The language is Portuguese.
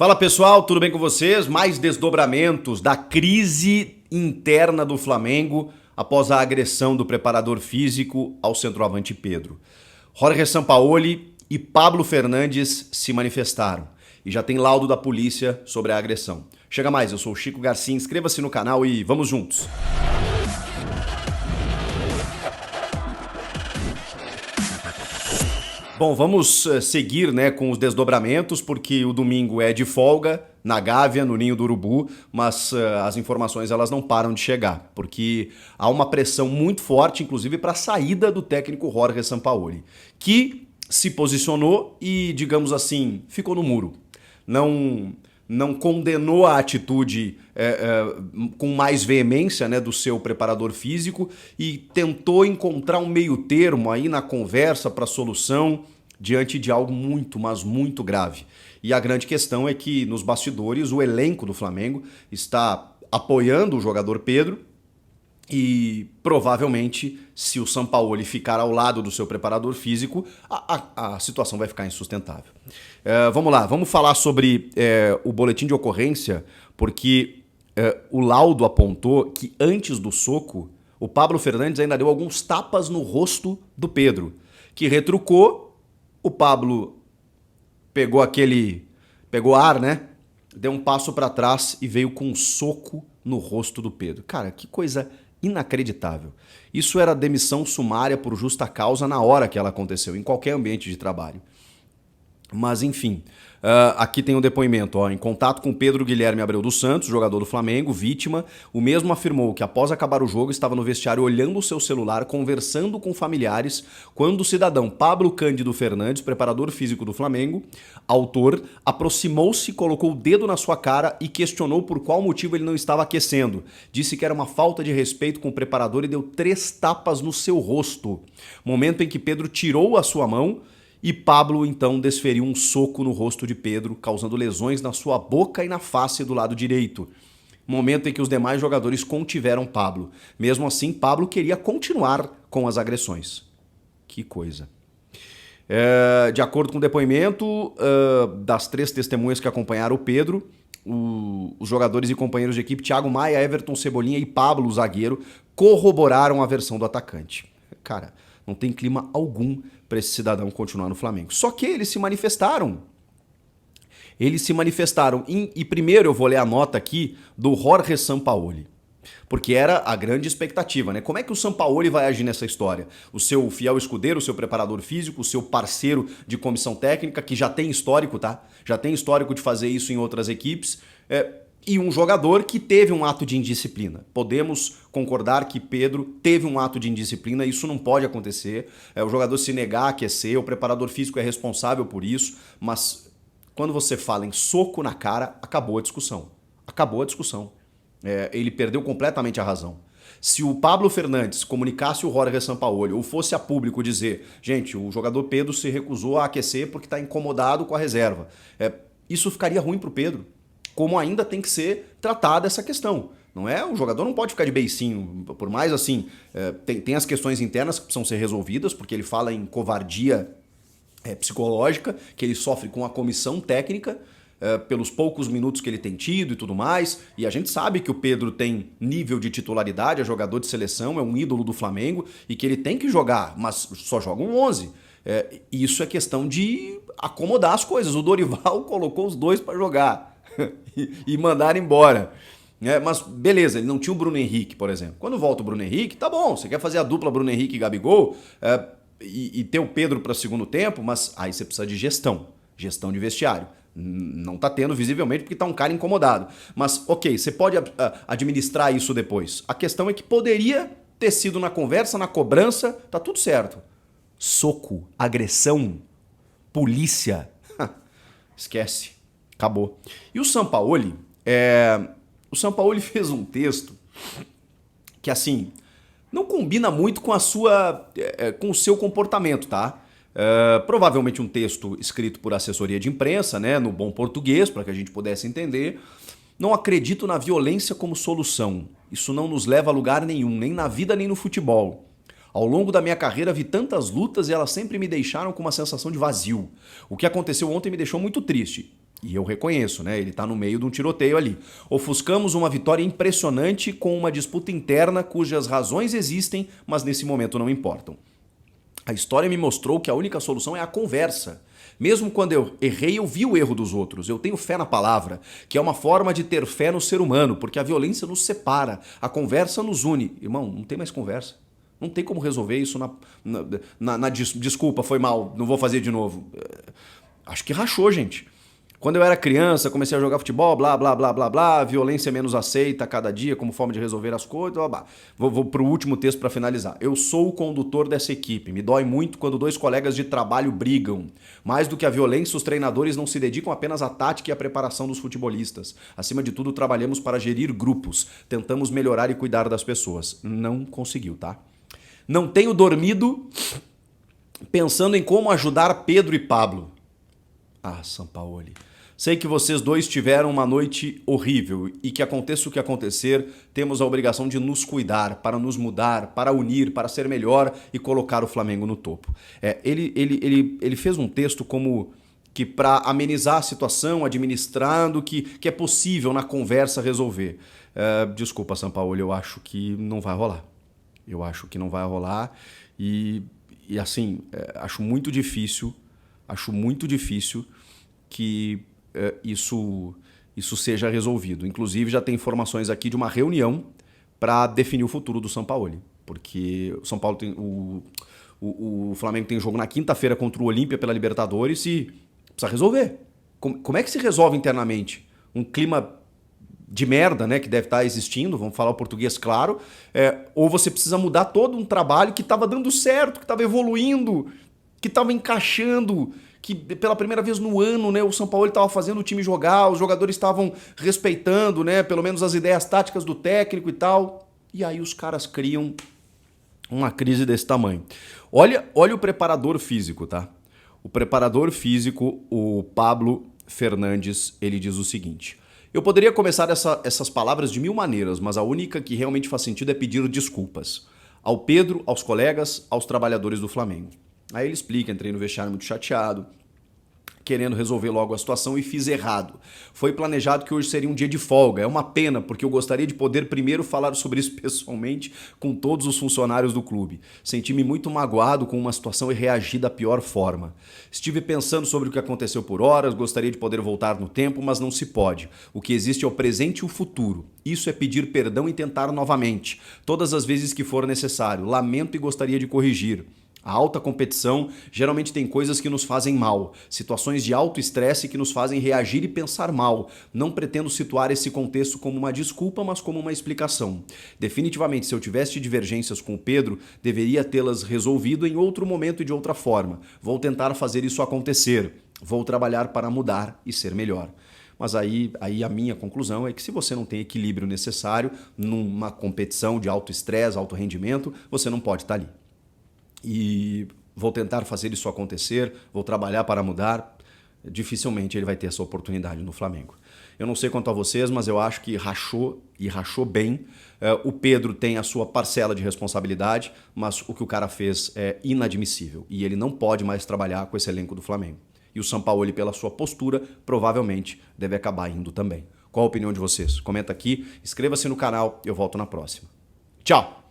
Fala pessoal, tudo bem com vocês? Mais desdobramentos da crise interna do Flamengo após a agressão do preparador físico ao centroavante Pedro. Jorge Sampaoli e Pablo Fernandes se manifestaram e já tem laudo da polícia sobre a agressão. Chega mais, eu sou o Chico Garcia, inscreva-se no canal e vamos juntos! Bom, vamos seguir com os desdobramentos, porque o domingo é de folga na Gávea, no Ninho do Urubu, mas as informações elas não param de chegar, porque há uma pressão muito forte, inclusive, para a saída do técnico Jorge Sampaoli, que se posicionou e, digamos assim, ficou no muro. Não condenou a atitude com mais veemência do seu preparador físico e tentou encontrar um meio termo aí na conversa para a solução diante de algo muito, mas muito grave. E a grande questão é que nos bastidores o elenco do Flamengo está apoiando o jogador Pedro e provavelmente se o Sampaoli ficar ao lado do seu preparador físico, a situação vai ficar insustentável. Vamos lá, vamos falar sobre o boletim de ocorrência, porque o laudo apontou que antes do soco, o Pablo Fernandes ainda deu alguns tapas no rosto do Pedro, que retrucou, o Pablo pegou ar, deu um passo para trás e veio com um soco no rosto do Pedro. Cara, que coisa inacreditável. Isso era demissão sumária por justa causa na hora que ela aconteceu, em qualquer ambiente de trabalho. Mas enfim, aqui tem um depoimento. Em contato com Pedro Guilherme Abreu dos Santos, jogador do Flamengo, vítima, o mesmo afirmou que após acabar o jogo estava no vestiário olhando o seu celular, conversando com familiares, quando o cidadão Pablo Cândido Fernandes, preparador físico do Flamengo, autor, aproximou-se, colocou o dedo na sua cara e questionou por qual motivo ele não estava aquecendo. Disse que era uma falta de respeito com o preparador e deu 3 tapas no seu rosto. Momento em que Pedro tirou a sua mão e Pablo, então, desferiu um soco no rosto de Pedro, causando lesões na sua boca e na face do lado direito. Momento em que os demais jogadores contiveram Pablo. Mesmo assim, Pablo queria continuar com as agressões. Que coisa. De acordo com o depoimento das 3 testemunhas que acompanharam o Pedro, os jogadores e companheiros de equipe Thiago Maia, Everton Cebolinha e Pablo, o zagueiro, corroboraram a versão do atacante. Cara, não tem clima algum para esse cidadão continuar no Flamengo. Só que eles se manifestaram. E primeiro eu vou ler a nota aqui do Jorge Sampaoli, porque era a grande expectativa, Como é que o Sampaoli vai agir nessa história? O seu fiel escudeiro, o seu preparador físico, o seu parceiro de comissão técnica, que já tem histórico, tá? Já tem histórico de fazer isso em outras equipes, e um jogador que teve um ato de indisciplina. Podemos concordar que Pedro teve um ato de indisciplina, isso não pode acontecer. O jogador se negar a aquecer, o preparador físico é responsável por isso, mas quando você fala em soco na cara, acabou a discussão. Acabou a discussão. Ele perdeu completamente a razão. Se o Pablo Fernandes comunicasse o Jorge Sampaoli ou fosse a público dizer, gente, o jogador Pedro se recusou a aquecer porque está incomodado com a reserva, isso ficaria ruim para o Pedro. Como ainda tem que ser tratada essa questão. Não é? O jogador não pode ficar de beicinho, por mais assim, tem as questões internas que precisam ser resolvidas, porque ele fala em covardia psicológica, que ele sofre com a comissão técnica, pelos poucos minutos que ele tem tido e tudo mais, e a gente sabe que o Pedro tem nível de titularidade, é jogador de seleção, é um ídolo do Flamengo, e que ele tem que jogar, mas só joga um 11. Isso é questão de acomodar as coisas. O Dorival colocou os dois para jogar. E mandaram embora. Mas beleza, ele não tinha o Bruno Henrique, por exemplo. Quando volta o Bruno Henrique, tá bom, você quer fazer a dupla Bruno Henrique e Gabigol e ter o Pedro para segundo tempo, mas aí você precisa de gestão de vestiário. Não tá tendo visivelmente porque tá um cara incomodado. Mas ok, você pode administrar isso depois. A questão é que poderia ter sido na conversa, na cobrança, tá tudo certo. Soco, agressão, polícia, esquece. Acabou. E o Sampaoli, fez um texto que, assim, não combina muito com com o seu comportamento, tá? Provavelmente um texto escrito por assessoria de imprensa, no bom português, para que a gente pudesse entender. Não acredito na violência como solução. Isso não nos leva a lugar nenhum, nem na vida nem no futebol. Ao longo da minha carreira vi tantas lutas e elas sempre me deixaram com uma sensação de vazio. O que aconteceu ontem me deixou muito triste. E eu reconheço, né? Ele está no meio de um tiroteio ali. Ofuscamos uma vitória impressionante com uma disputa interna cujas razões existem, mas nesse momento não importam. A história me mostrou que a única solução é a conversa. Mesmo quando eu errei, eu vi o erro dos outros. Eu tenho fé na palavra, que é uma forma de ter fé no ser humano, porque a violência nos separa, a conversa nos une. Irmão, não tem mais conversa. Não tem como resolver isso desculpa, foi mal, não vou fazer de novo. Acho que rachou, gente. Quando eu era criança, comecei a jogar futebol, blá, blá, blá, blá, blá, violência menos aceita a cada dia como forma de resolver as coisas, blá, blá. Vou pro último texto para finalizar. Eu sou o condutor dessa equipe. Me dói muito quando dois colegas de trabalho brigam. Mais do que a violência, os treinadores não se dedicam apenas à tática e à preparação dos futebolistas. Acima de tudo, trabalhamos para gerir grupos. Tentamos melhorar e cuidar das pessoas. Não conseguiu, tá? Não tenho dormido pensando em como ajudar Pedro e Pablo. Ah, Sampaoli. Sei que vocês dois tiveram uma noite horrível e que aconteça o que acontecer, temos a obrigação de nos cuidar, para nos mudar, para unir, para ser melhor e colocar o Flamengo no topo. Ele fez um texto como que para amenizar a situação, administrando, que é possível na conversa resolver. Desculpa, Sampaoli, eu acho que não vai rolar. Eu acho que não vai rolar e assim, acho muito difícil que isso seja resolvido. Inclusive, já tem informações aqui de uma reunião para definir o futuro do Sampaoli. Porque o São Paulo tem o Flamengo tem jogo na quinta-feira contra o Olímpia pela Libertadores e precisa resolver. Como é que se resolve internamente? Um clima de merda, né, que deve estar existindo, vamos falar o português claro, ou você precisa mudar todo um trabalho que estava dando certo, que estava evoluindo, que estava encaixando, que pela primeira vez no ano, né, o São Paulo estava fazendo o time jogar, os jogadores estavam respeitando, né, pelo menos as ideias táticas do técnico e tal. E aí os caras criam uma crise desse tamanho. Olha o preparador físico, tá? O preparador físico, o Pablo Fernandes, ele diz o seguinte: eu poderia começar essas palavras de mil maneiras, mas a única que realmente faz sentido é pedir desculpas ao Pedro, aos colegas, aos trabalhadores do Flamengo. Aí ele explica, entrei no vestiário muito chateado, querendo resolver logo a situação e fiz errado. Foi planejado que hoje seria um dia de folga. É uma pena, porque eu gostaria de poder primeiro falar sobre isso pessoalmente com todos os funcionários do clube. Senti-me muito magoado com uma situação e reagi da pior forma. Estive pensando sobre o que aconteceu por horas, gostaria de poder voltar no tempo, mas não se pode. O que existe é o presente e o futuro. Isso é pedir perdão e tentar novamente, todas as vezes que for necessário. Lamento e gostaria de corrigir. A alta competição geralmente tem coisas que nos fazem mal, situações de alto estresse que nos fazem reagir e pensar mal. Não pretendo situar esse contexto como uma desculpa, mas como uma explicação. Definitivamente, se eu tivesse divergências com o Pedro, deveria tê-las resolvido em outro momento e de outra forma. Vou tentar fazer isso acontecer. Vou trabalhar para mudar e ser melhor. Mas aí a minha conclusão é que se você não tem equilíbrio necessário numa competição de alto estresse, alto rendimento, você não pode estar ali. E vou tentar fazer isso acontecer, vou trabalhar para mudar. Dificilmente ele vai ter essa oportunidade no Flamengo. Eu não sei quanto a vocês, mas eu acho que rachou e rachou bem. O Pedro tem a sua parcela de responsabilidade, mas o que o cara fez é inadmissível e ele não pode mais trabalhar com esse elenco do Flamengo. E o Sampaoli, pela sua postura, provavelmente deve acabar indo também. Qual a opinião de vocês? Comenta aqui, inscreva-se no canal, eu volto na próxima. Tchau!